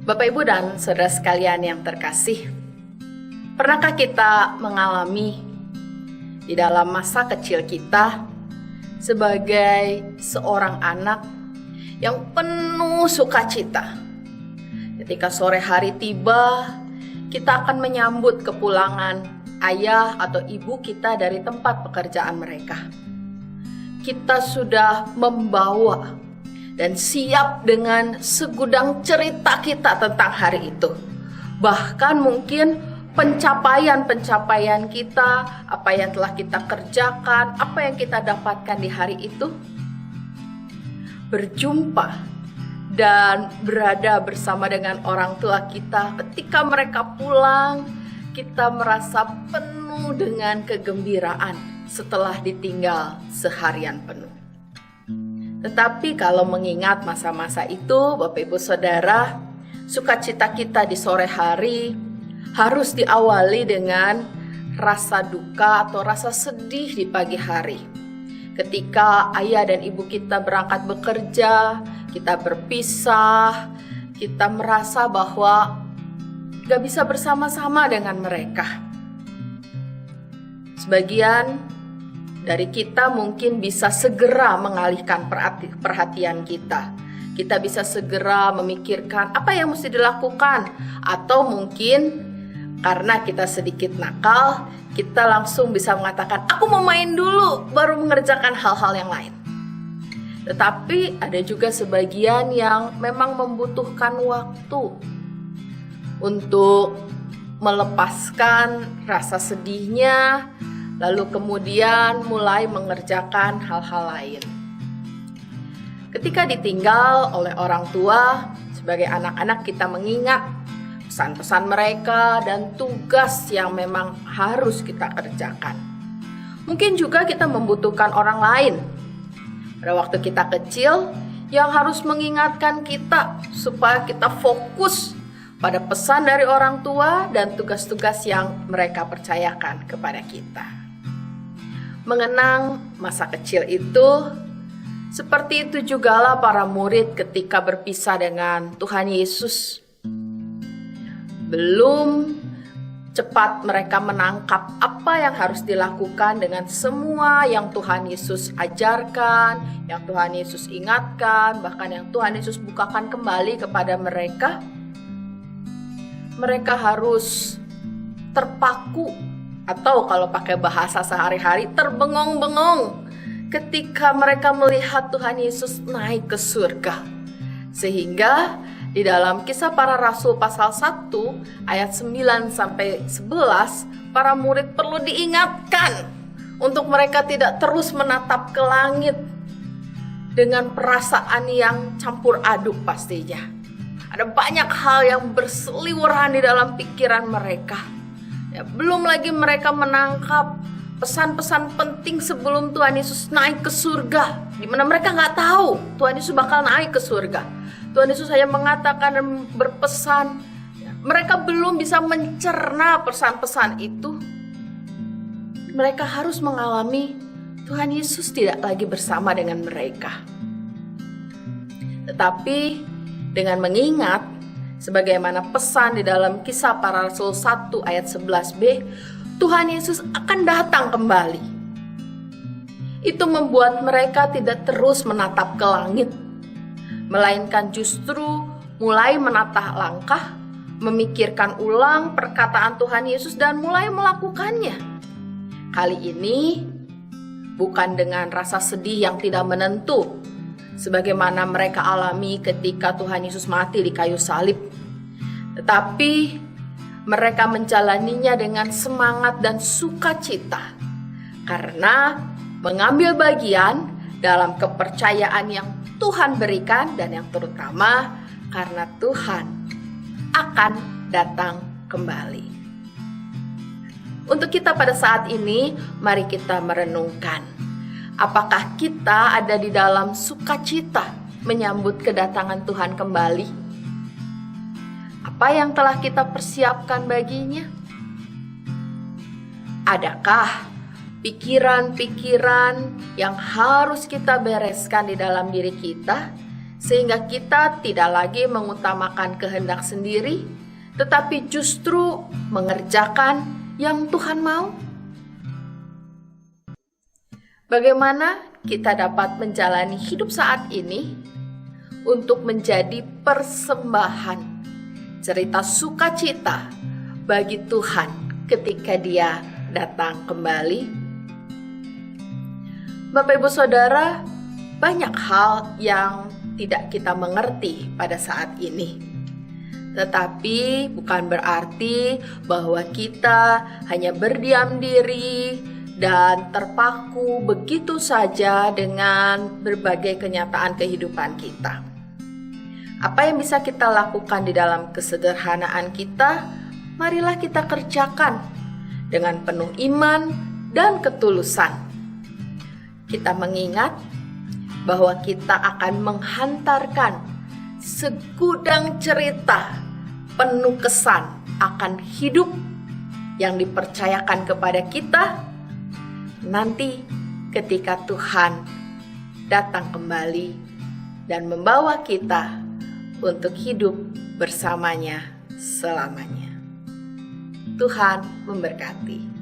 Bapak, Ibu, dan saudara sekalian yang terkasih, pernahkah kita mengalami di dalam masa kecil kita sebagai seorang anak yang penuh sukacita? Ketika sore hari tiba, kita akan menyambut kepulangan ayah atau ibu kita dari tempat pekerjaan mereka. Kita sudah membawa dan siap dengan segudang cerita kita tentang hari itu. Bahkan mungkin pencapaian-pencapaian kita, apa yang telah kita kerjakan, apa yang kita dapatkan di hari itu. Berjumpa dan berada bersama dengan orang tua kita ketika mereka pulang, kita merasa penuh dengan kegembiraan setelah ditinggal seharian penuh. Tetapi kalau mengingat masa-masa itu, Bapak Ibu Saudara, sukacita kita di sore hari harus diawali dengan rasa duka atau rasa sedih di pagi hari. Ketika ayah dan ibu kita berangkat bekerja, kita berpisah, kita merasa bahwa gak bisa bersama-sama dengan mereka. Sebagian dari kita mungkin bisa segera mengalihkan perhatian kita. Kita bisa segera memikirkan apa yang mesti dilakukan. Atau mungkin karena kita sedikit nakal, kita langsung bisa mengatakan, aku mau main dulu, baru mengerjakan hal-hal yang lain. Tetapi ada juga sebagian yang memang membutuhkan waktu untuk melepaskan rasa sedihnya, lalu kemudian mulai mengerjakan hal-hal lain. Ketika ditinggal oleh orang tua, sebagai anak-anak kita mengingat pesan-pesan mereka dan tugas yang memang harus kita kerjakan. Mungkin juga kita membutuhkan orang lain pada waktu kita kecil yang harus mengingatkan kita supaya kita fokus pada pesan dari orang tua dan tugas-tugas yang mereka percayakan kepada kita. Mengenang masa kecil itu, seperti itu jugalah para murid ketika berpisah dengan Tuhan Yesus. Belum cepat mereka menangkap apa yang harus dilakukan dengan semua yang Tuhan Yesus ajarkan, yang Tuhan Yesus ingatkan, bahkan yang Tuhan Yesus bukakan kembali kepada mereka. Mereka harus terpaku, atau kalau pakai bahasa sehari-hari, terbengong-bengong ketika mereka melihat Tuhan Yesus naik ke surga. Sehingga di dalam Kisah Para Rasul pasal 1 ayat 9 sampai 11, para murid perlu diingatkan untuk mereka tidak terus menatap ke langit dengan perasaan yang campur aduk pastinya. Ada banyak hal yang berseliweran di dalam pikiran mereka. Ya, belum lagi mereka menangkap pesan-pesan penting sebelum Tuhan Yesus naik ke surga, di mana mereka nggak tahu Tuhan Yesus bakal naik ke surga. Tuhan Yesus hanya mengatakan dan berpesan. Ya, mereka belum bisa mencerna pesan-pesan itu. Mereka harus mengalami Tuhan Yesus tidak lagi bersama dengan mereka. Tetapi dengan mengingat sebagaimana pesan di dalam Kisah Para Rasul 1 ayat 11b, Tuhan Yesus akan datang kembali. Itu membuat mereka tidak terus menatap ke langit, melainkan justru mulai menatah langkah, memikirkan ulang perkataan Tuhan Yesus dan mulai melakukannya. Kali ini bukan dengan rasa sedih yang tidak menentu, sebagaimana mereka alami ketika Tuhan Yesus mati di kayu salib. Tetapi mereka menjalaninya dengan semangat dan sukacita karena mengambil bagian dalam kepercayaan yang Tuhan berikan dan yang terutama karena Tuhan akan datang kembali. Untuk kita pada saat ini, mari kita merenungkan. Apakah kita ada di dalam sukacita menyambut kedatangan Tuhan kembali? Apa yang telah kita persiapkan baginya? Adakah pikiran-pikiran yang harus kita bereskan di dalam diri kita sehingga kita tidak lagi mengutamakan kehendak sendiri, tetapi justru mengerjakan yang Tuhan mau? Bagaimana kita dapat menjalani hidup saat ini untuk menjadi persembahan, cerita sukacita bagi Tuhan ketika Dia datang kembali? Bapak Ibu Saudara, banyak hal yang tidak kita mengerti pada saat ini. Tetapi bukan berarti bahwa kita hanya berdiam diri dan terpaku begitu saja dengan berbagai kenyataan kehidupan kita. Apa yang bisa kita lakukan di dalam kesederhanaan kita? Marilah kita kerjakan dengan penuh iman dan ketulusan. Kita mengingat bahwa kita akan menghantarkan segudang cerita penuh kesan akan hidup yang dipercayakan kepada kita nanti ketika Tuhan datang kembali dan membawa kita untuk hidup bersamanya selamanya. Tuhan memberkati.